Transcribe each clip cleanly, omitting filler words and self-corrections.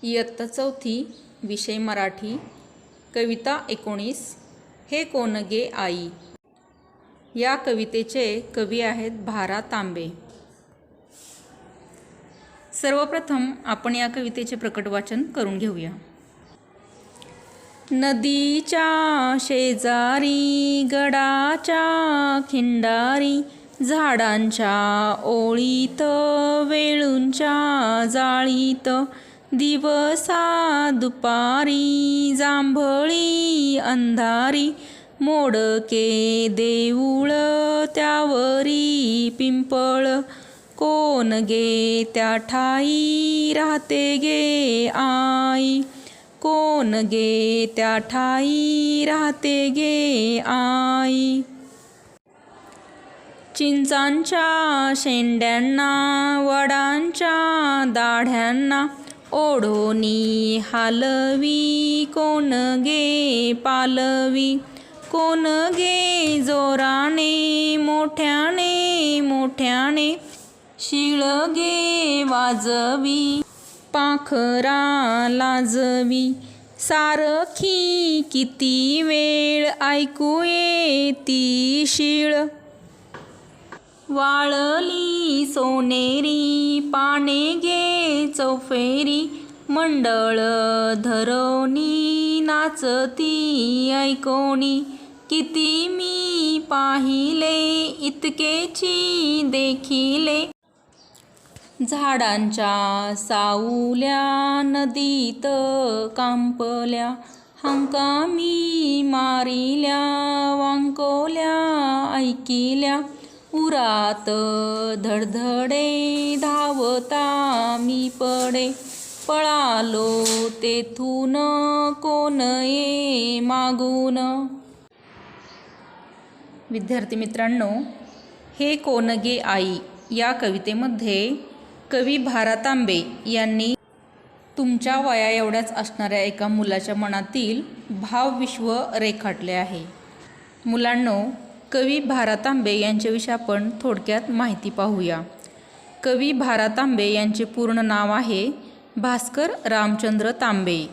इयत्ता चौथी, विषय मराठी, कविता 19, हे कोण गे आई. या कवितेचे कवी आहेत भा. तांबे. सर्वप्रथम आपण या कवितेचे प्रकट वाचन करून घेऊया. नदीच्या शेजारी गडाच्या खिंडारी, झाडांच्या ओळीत वेळूंच्या जाळीत, दिवसा दुपारी जांभळी अंधारी, मोडके देऊळ त्यावरी पिंपळ, कोण गे त्या ठाई राहते गे आई, कोण गे त्या ठाई राहते गे आई. चिंचांच्या शेंड्यांना वडांच्या दाढ्यांना, ओढोनी हालवी कोण गे पालवी, कोण गे जोराने मोठ्याने मोठ्याने, शिळ गे वाजवी पाखरा लाजवी, सारखी किती वेळ ऐकू येती शीळ, वाळली सोनेरी पाने गे चौफेरी, मंडळ धरोनी नाचती ऐकोनी, किती मी पाहिले इतकेची देखिले, झाडांच्या सावल्या नदीत कांपल्या, हंकामी मारिल्या वांकोल्या ऐकिल्या, उरात धडधडे धावता मी पडे, पळालो तेथून कोण ये मागून. विद्यार्थी मित्रांनो, हे कोण गे आई या कवितेमध्ये कवी भा. तांबे यांनी तुमच्या वया एवढ्याच असणाऱ्या एका मुलाच्या मनातील भावविश्व रेखाटले आहे. मुलांनो, कवी भा. तांबे यांच्याविषयी आपण थोडक्यात माहिती पाहूया. कवी भा. तांबे यांचे पूर्ण नाव आहे भास्कर रामचंद्र तांबे.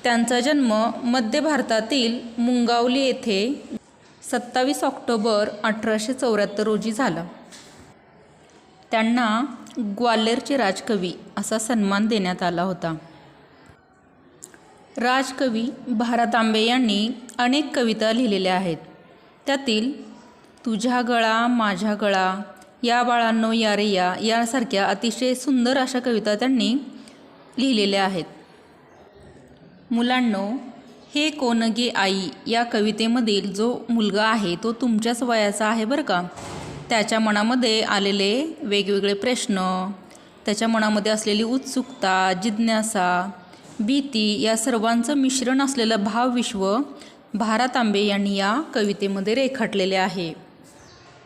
त्यांचा जन्म मध्य भारतातील मुंगावली येथे 27 ऑक्टोबर 1874 रोजी झाला. त्यांना ग्वाल्हेरचे राजकवी असा सन्मान देण्यात आला होता. राजकवी भा. तांबे यांनी अनेक कविता लिहिलेल्या आहेत. त्यातील तुझ्या गळा माझ्या गळा, या बाळांनो या रे या, यासारख्या अतिशय सुंदर अशा कविता त्यांनी लिहिलेल्या आहेत. मुलांनो, हे कोण गे आई या कवितेमधील जो मुलगा आहे तो तुमच्याच वयाचा आहे बरं का. त्याच्या मनामध्ये आलेले वेगवेगळे प्रश्न, त्याच्या मनामध्ये असलेली उत्सुकता, जिज्ञासा, भीती या सर्वांचं मिश्रण असलेलं भावविश्व भा. तांबे यांनी या कवितेमध्ये रेखाटलेले आहे.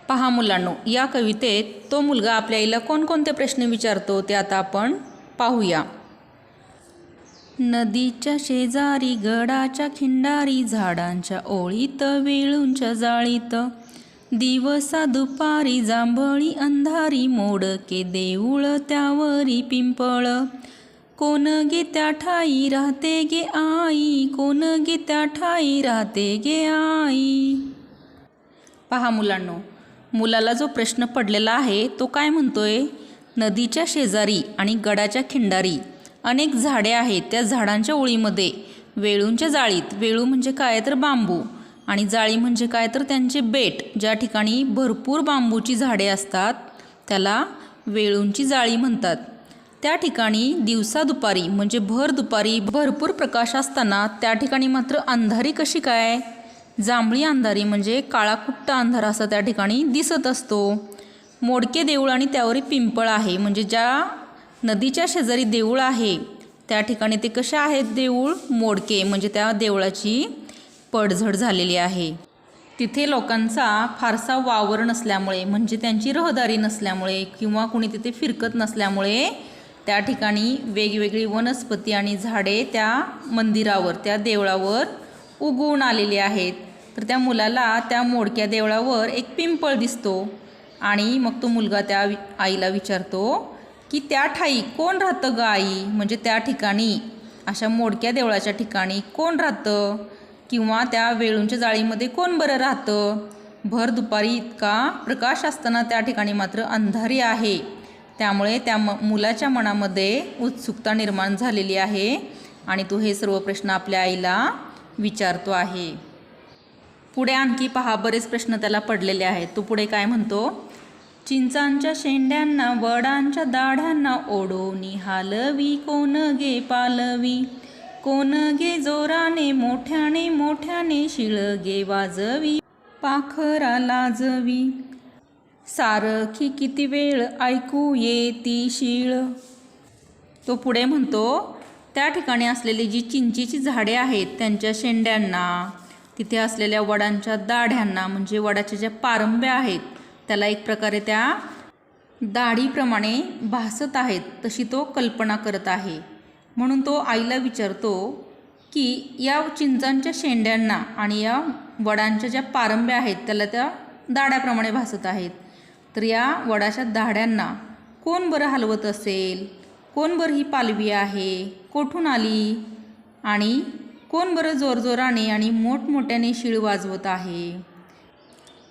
पहा मुलांनो, या कवितेत तो मुलगा आपल्या आईला कोणकोणते प्रश्न विचारतो ते आता आपण पाहूया. नदीच्या शेजारी गडाच्या खिंडारी, झाडांच्या ओळीत वेळूंच्या जाळीत, दिवसा दुपारी जांभळी अंधारी, मोडके देऊळ त्यावरी पिंपळ, कोण गे त्या ठाई राहते गे आई, कोण गे त्या ठाई राहते गे आई. पहा मुलांनो, मुलाला जो प्रश्न पडलेला आहे तो काय म्हणतोय, नदीच्या शेजारी आणि गडाच्या खिंडारी अनेक झाडे आहेत, त्या झाडांच्या ओळीमध्ये वेळूंच्या जाळीत, वेळू म्हणजे काय तर बांबू, आणि जाळी म्हणजे काय तर त्यांचे बेट, ज्या ठिकाणी भरपूर बांबूची झाडे असतात त्याला वेळूंची जाळी म्हणतात. त्या ठिकाणी दिवसा दुपारी म्हणजे भर दुपारी भरपूर प्रकाश असताना त्या ठिकाणी मात्र अंधारी कशी काय, जांभळी अंधारी म्हणजे काळाकुट्ट अंधार असा त्या ठिकाणी दिसत असतो. मोडके देऊळ आणि त्यावरी पिंपळ आहे, म्हणजे ज्या नदीच्या शेजारी देऊळ आहे त्या ठिकाणी ते कसे आहेत देऊळ, मोडके म्हणजे त्या देवळाची पडझड झालेली आहे. तिथे लोकांचा फारसा वावर नसल्यामुळे म्हणजे त्यांची रहदारी नसल्यामुळे किंवा कुणी तिथे फिरकत नसल्यामुळे त्या ठिकाणी वेगवेगळी वनस्पती आणि झाडे त्या मंदिरावर, त्या देवळावर उगवून आलेली आहेत. तर त्या मुलाला त्या मोडक्या देवळावर एक पिंपळ दिसतो आणि मग तो मुलगा त्या आईला विचारतो की त्या ठाई कोण राहतं ग आई, म्हणजे त्या ठिकाणी अशा मोडक्या देवळाच्या ठिकाणी कोण राहतं, किंवा त्या वेळूंच्या जाळीमध्ये कोण बरं राहतं. भर दुपारी इतका प्रकाश असताना त्या ठिकाणी मात्र अंधारी आहे. त्यामुळे त्या मुलाच्या मनामध्ये उत्सुकता निर्माण झालेली आहे आणि तो हे सर्व प्रश्न आपल्या आईला विचारतो आहे. पुढे आणखी पहा, बरेच प्रश्न त्याला पडलेले आहेत. तो पुढे काय म्हणतो, चिंचांच्या शेंड्यांना वडांच्या दाढ्यांना ओढोनी हालवी, कोण गे पालवी, कोण गे जोराने मोठ्याने मोठ्याने शिळगे वाजवी, पाखरा लाजवी, सारखी किती वेळ ऐकू येती शीळ. तो पुढे म्हणतो, त्या ठिकाणी असलेली जी चिंचेची झाडे आहेत त्यांच्या शेंड्यांना, तिथे असलेल्या वडांच्या दाढ्यांना म्हणजे वडाच्या ज्या पारंब्या आहेत त्याला एक प्रकारे त्या दाढीप्रमाणे भासत आहेत तशी तो कल्पना करत आहे. म्हणून तो आईला विचारतो की या चिंचांच्या शेंड्यांना आणि या वडांच्या ज्या पारंब्या आहेत त्याला त्या दाढ्याप्रमाणे भासत आहेत, तर या वडाच्या दाढ्यांना कोण बरं हलवत असेल, कोण बरं ही पालवी आहे, कोठून आली, आणि कोण बरं जोरजोराने आणि मोठमोठ्याने शिळ वाजवत आहे.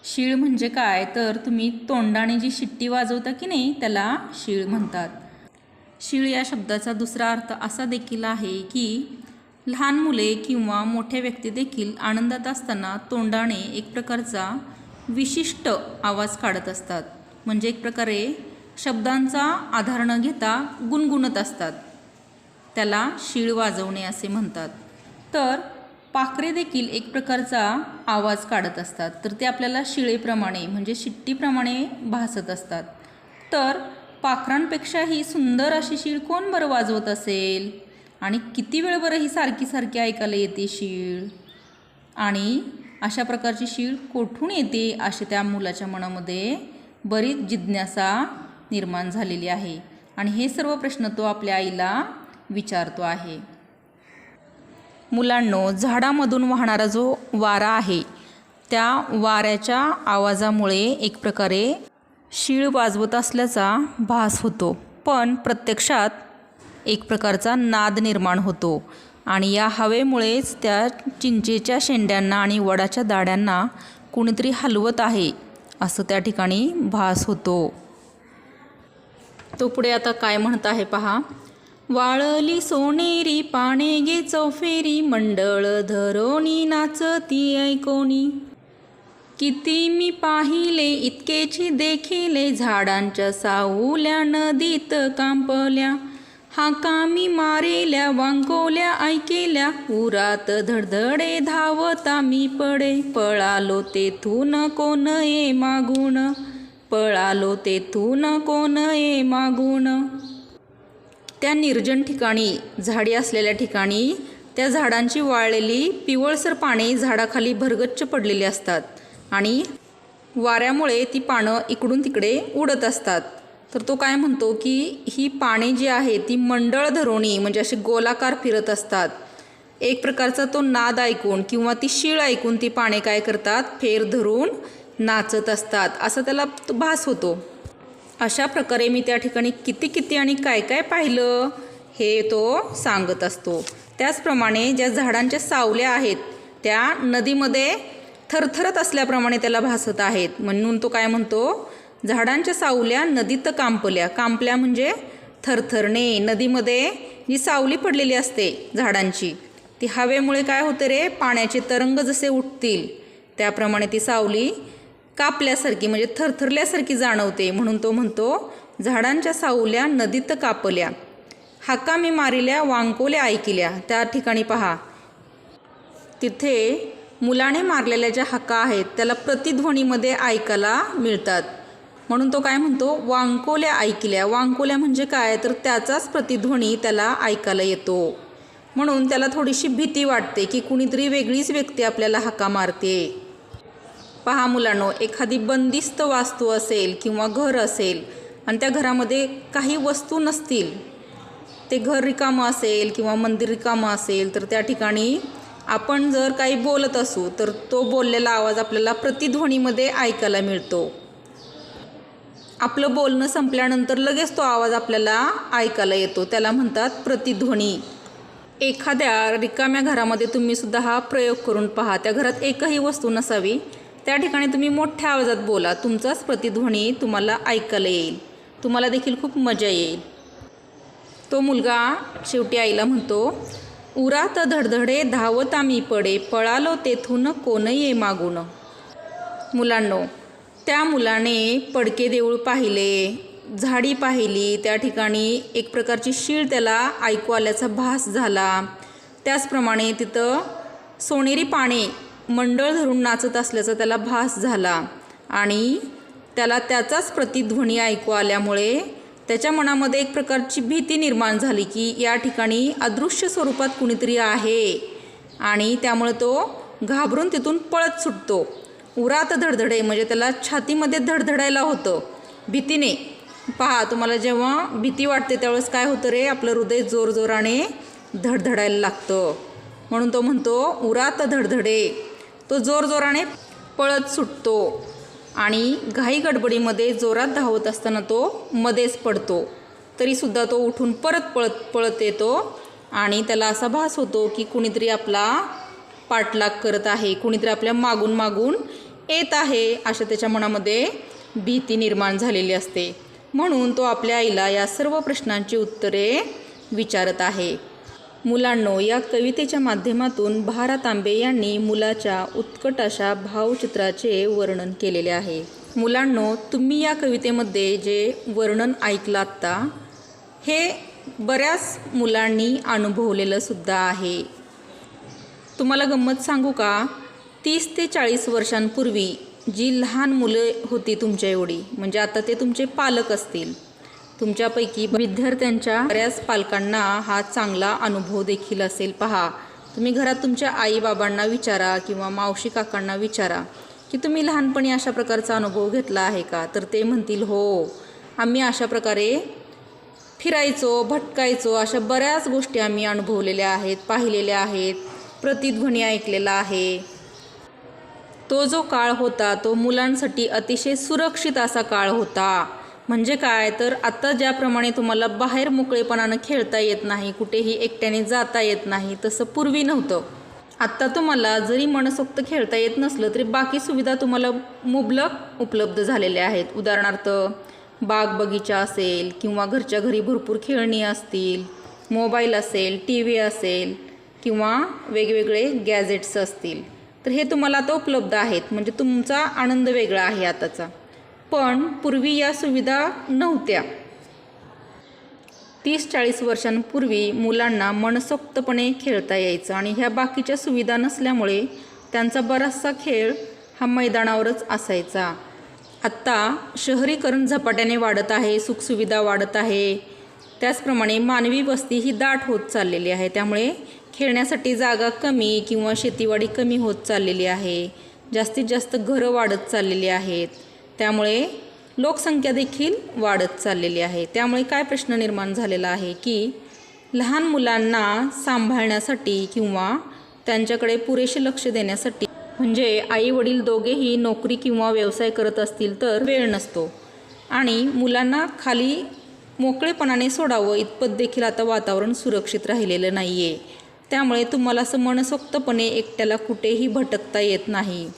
शिळ म्हणजे काय, तर तुम्ही तोंडाने जी शिट्टी वाजवता की नाही त्याला शिळ म्हणतात. शिळ या शब्दाचा दुसरा अर्थ असा देखील आहे की लहान मुले किंवा मोठ्या व्यक्ती देखील आनंदात असताना तोंडाने एक प्रकारचा विशिष्ट आवाज काढत असतात, म्हणजे एक प्रकारे शब्दांचा आधार न घेता गुणगुणत असतात, त्याला शिळ वाजवणे असे म्हणतात. तर पाखरे देखील एक प्रकारचा आवाज काढत असतात, तर ते आपल्याला शिळेप्रमाणे म्हणजे शिट्टीप्रमाणे भासत असतात. तर पाखरांपेक्षाही सुंदर अशी शीळ कोण बरं वाजवत असेल, आणि किती वेळ बरं ही सारखी सारखी ऐकायला येते शीळ, आणि अशा प्रकारची शीळ कोठून येते असे त्या मुलाच्या मनामध्ये बरीच जिज्ञासा निर्माण झालेली आहे. आणि हे सर्व प्रश्न तो आपल्या आईला विचारतो आहे. मुलांनो, झाडामधून वाहणारा जो वारा आहे त्या वाऱ्याच्या आवाजामुळे एक प्रकारे शीळ वाजवत असल्याचा भास होतो, पण प्रत्यक्षात एक प्रकारचा नाद निर्माण होतो आणि या हवेमुळेच त्या चिंचेच्या शेंड्यांना आणि वडाच्या दाढ्यांना कुणीतरी हलवत आहे असं त्या ठिकाणी भास होतो. तो पुढे आता काय म्हणत आहे पहा, वाळली सोनेरी पाने गे चौफेरी, मंडळ धरोनी नाचती ऐकोनी, किती मी पाहिले इतकेची देखिले, झाडांच्या सावल्या नदीत कांपल्या, हाका मी मारेल्या वांकोल्या ऐकेल्या, उरात धडधडे धावता मी पडे, पळालो तेथून कोण ये मागून, पळालो तेथून कोण ये मागून. त्या निर्जन ठिकाणी झाडी असलेल्या ठिकाणी त्या झाडांची वाळलेली पिवळसर पाने झाडाखाली भरगच्च पडलेली असतात आणि वाऱ्यामुळे ती पानं इकडून तिकडे उडत असतात. तर तो काय म्हणतो की ही पाने जी आहे ती मंडळ धरोणी म्हणजे असे गोलाकार फिरत असतात. एक प्रकारचा तो नाद ऐकून किंवा ती शीळ ऐकून ती पाने काय करतात, फेर धरून नाचत असतात असं त्याला भास होतो. अशा प्रकारे मी त्या ठिकाणी किती किती आणि काय काय पाहिलं हे तो सांगत असतो. त्याचप्रमाणे ज्या झाडांच्या सावल्या आहेत त्या नदीमध्ये थरथरत असल्याप्रमाणे त्याला भासत आहेत, म्हणून तो काय म्हणतो, झाडांच्या सावल्या नदीत कांपल्या. कांपल्या म्हणजे थरथरणे. नदीमध्ये जी सावली पडलेली असते झाडांची ती हवेमुळे काय होते रे, पाण्याचे तरंग जसे उठतील त्याप्रमाणे ती सावली कापल्यासारखी म्हणजे थरथरल्यासारखी जाणवते. म्हणून तो म्हणतो, झाडांच्या सावल्या नदीत कापल्या, हाका मी मारिल्या वांकोल्या ऐकिल्या. त्या ठिकाणी पहा, तिथे मुलाने मारलेल्या ज्या हाका आहेत त्याला प्रतिध्वनीमध्ये ऐकायला मिळतात. म्हणून तो काय म्हणतो, वांकोल्या ऐकल्या. वांकोल्या म्हणजे काय, तर त्याचाच प्रतिध्वनी त्याला ऐकायला येतो. म्हणून त्याला थोडीशी भीती वाटते की कुणीतरी वेगळीच व्यक्ती आपल्याला हाका मारते. पहा मुलांनो, एखादी बंदिस्त वास्तू असेल किंवा घर असेल आणि त्या घरामध्ये काही वस्तू नसतील, ते घर रिकामं असेल किंवा मंदिर रिकामं असेल, तर त्या ठिकाणी आपण जर काही बोलत असू तर तो बोललेला आवाज आपल्याला प्रतिध्वनीमध्ये ऐकायला मिळतो. आपलं बोलणं संपल्यानंतर लगेच तो आवाज आपल्याला ऐकायला येतो, त्याला म्हणतात प्रतिध्वनी. एखाद्या रिकाम्या घरामध्ये तुम्ही सुद्धा हा प्रयोग करून पहा. त्या घरात एकही वस्तू नसावी, त्या ठिकाणी तुम्ही मोठ्या आवाजात बोला, तुमचाच प्रतिध्वनी तुम्हाला ऐकायला येईल, तुम्हाला देखील खूप मजा येईल. तो मुलगा शेवटी आईला म्हणतो, उरात धडधडे धावत आम्ही पडे, पळालो तेथून कोण ये मागून. मुलांनो, त्या मुलाने पडके देऊळ पाहिले, झाडी पाहिली, त्या ठिकाणी एक प्रकारची शीळ त्याला ऐकू आल्याचा भास झाला. त्याचप्रमाणे तिथं सोनेरी पाने मंडळ धरून नाचत असल्याचा त्याला भास झाला आणि त्याला त्याचाच प्रतिध्वनी ऐकू आल्यामुळे त्याच्या मनामध्ये एक प्रकारची भीती निर्माण झाली की या ठिकाणी अदृश्य स्वरूपात कुणीतरी आहे आणि त्यामुळे तो घाबरून तिथून पळत सुटतो. उरात धडधडे म्हणजे त्याला छातीमध्ये धडधडायला होतं भीतीने. पहा, तुम्हाला जेव्हा भीती वाटते त्यावेळेस काय होतं रे, आपलं हृदय जोरजोराने धडधडायला लागतं. म्हणून तो म्हणतो उरात धडधडे. तो जोरजोराने पळत सुटतो आणि घाई गडबडीमध्ये जोरात धावत असताना तो मध्येच पडतो. तरीसुद्धा तो उठून परत पळत येतो आणि त्याला असा भास होतो की कुणीतरी आपला पाठलाग करत आहे, कुणीतरी आपल्या मागून मागून येत आहे, अशा त्याच्या मनामध्ये भीती निर्माण झालेली असते. म्हणून तो आपल्या आईला या सर्व प्रश्नांची उत्तरे विचारत आहे. मुलांनो, या कवितेच्या माध्यमातून भा. रा. तांबे यांनी मुलाच्या उत्कट अशा भावचित्राचे वर्णन केलेले आहे. मुलांनो, तुम्ही या कवितेमध्ये जे वर्णन ऐकलं आत्ता, हे बऱ्याच मुलांनी अनुभवलेलं सुद्धा आहे. तुम्हाला गंमत सांगू का, 30 ते 40 वर्षांपूर्वी जी लहान मुलं होती तुमच्या एवढी, म्हणजे आता ते तुमचे पालक असतील, तुमच्यापैकी विद्यार्थ्यांच्या बऱ्याच पालकांना हा चांगला अनुभव देखील असेल. पहा, तुम्ही घरात तुमच्या आईबाबांना विचारा किंवा मावशी काकांना विचारा की तुम्ही लहानपणी अशा प्रकारचा अनुभव घेतला आहे का, तर ते म्हणतील हो, आम्ही अशा प्रकारे फिरायचो, भटकायचो, अशा बऱ्याच गोष्टी आम्ही अनुभवलेल्या आहेत, पाहिलेल्या आहेत, प्रतिध्वनी ऐकलेला आहे. तो जो काळ होता तो मुलांसाठी अतिशय सुरक्षित असा काळ होता. म्हणजे काय तर आता ज्याप्रमाणे तुम्हाला बाहेर मोकळेपणानं खेळता येत नाही, कुठेही एकट्याने जाता येत नाही, तसं पूर्वी नव्हतं. आत्ता तुम्हाला जरी मनसोक्त खेळता येत नसलं तरी बाकी सुविधा तुम्हाला मुबलक उपलब्ध झालेल्या आहेत. उदाहरणार्थ बाग बगीचा असेल किंवा घरच्या घरी भरपूर खेळणी असतील, मोबाईल असेल, TV असेल किंवा वेगवेगळे गॅजेट्स असतील, तर हे तुम्हाला आता उपलब्ध आहेत. म्हणजे तुमचा आनंद वेगळा आहे आताचा. पण पूर्वी या सुविधा नव्हत्या. 30-40 वर्षांपूर्वी मुलांना मनसोक्तपणे खेळता यायचं आणि ह्या बाकीच्या सुविधा नसल्यामुळे त्यांचा बराचसा खेळ हा मैदानावरच असायचा. आत्ता शहरीकरण झपाट्याने वाढत आहे, सुखसुविधा वाढत आहे, त्याचप्रमाणे मानवी वस्ती ही दाट होत चाललेली आहे. त्यामुळे खेळण्यासाठी जागा कमी किंवा शेतीवाडी कमी होत चाललेली आहे, जास्तीत जास्त घरं वाढत चाललेली आहेत, त्यामुळे लोकसंख्या देखील वाढत चाललेली आहे. त्यामुळे काय प्रश्न निर्माण झालेला आहे की लहान मुलांना सांभाळण्यासाठी किंवा त्यांच्याकडे पुरेसे लक्ष देण्यासाठी, म्हणजे आई वडील दोघेही नोकरी किंवा व्यवसाय करत असतील तर वेळ नसतो आणि मुलांना खाली मोकळेपणाने सोडावं इतपत देखील आता वातावरण सुरक्षित राहिलेलं नाही आहे. त्यामुळे तुम्हाला असं मनसोक्तपणे एकट्याला कुठेही भटकता येत नाही.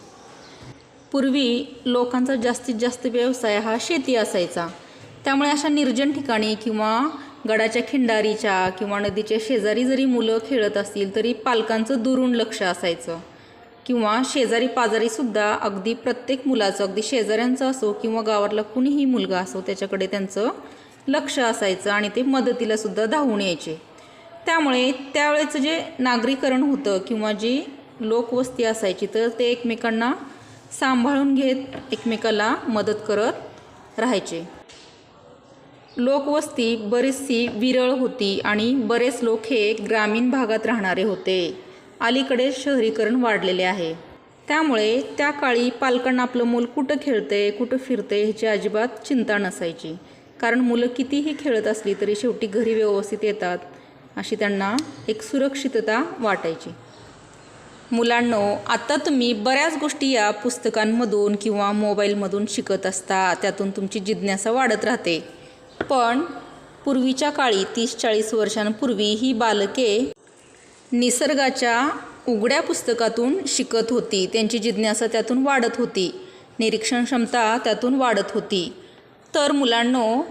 पूर्वी लोकांचा जास्तीत जास्त व्यवसाय हा शेती असायचा. त्यामुळे अशा निर्जन ठिकाणी किंवा गडाच्या खिंडारीच्या किंवा नदीच्या शेजारी जरी मुलं खेळत असतील तरी पालकांचं दुरून लक्ष असायचं किंवा शेजारी पाजारीसुद्धा अगदी प्रत्येक मुलाचं, अगदी शेजाऱ्यांचं असो किंवा गावातला कुणीही मुलगा असो, त्याच्याकडे त्यांचं लक्ष असायचं आणि ते मदतीलासुद्धा धावून यायचे. त्यामुळे त्यावेळेचं जे नागरीकरण होतं किंवा जी लोकवस्ती असायची तर ते एकमेकांना सांभाळून घेत एकमेकाला मदत करत राहायचे. लोकवस्ती बरीचशी विरळ होती आणि बरेच लोक हे ग्रामीण भागात राहणारे होते. अलीकडे शहरीकरण वाढलेले आहे. त्यामुळे त्या काळी पालकांना आपलं मूल कुठं खेळते, कुठं फिरते ह्याची अजिबात चिंता नसायची. कारण मुलं कितीही खेळत असली तरी शेवटी घरी व्यवस्थित येतात अशी त्यांना एक सुरक्षितता वाटायची. मुलांनो, आता तुम्ही बऱ्याच गोष्टी या पुस्तकांमधून किंवा मोबाईलमधून शिकत असता, त्यातून तुमची जिज्ञासा वाढत राहते. पण पूर्वीच्या काळी 30-40 वर्षांपूर्वी ही बालके निसर्गाच्या उघड्या पुस्तकातून शिकत होती. त्यांची जिज्ञासा त्यातून वाढत होती, निरीक्षण क्षमता त्यातून वाढत होती. तर मुलांनो,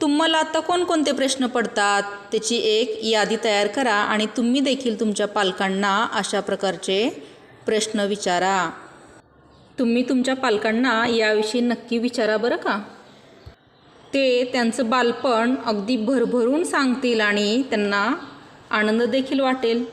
तुम्हाला आता कोणकोणते प्रश्न पडतात त्याची एक यादी तयार करा आणि तुम्ही देखील तुमच्या पालकांना अशा प्रकारचे प्रश्न विचारा. तुम्ही तुमच्या पालकांना याविषयी नक्की विचारा बरं का. ते त्यांचं बालपण अगदी भरभरून सांगतील आणि त्यांना आनंद देखील वाटेल.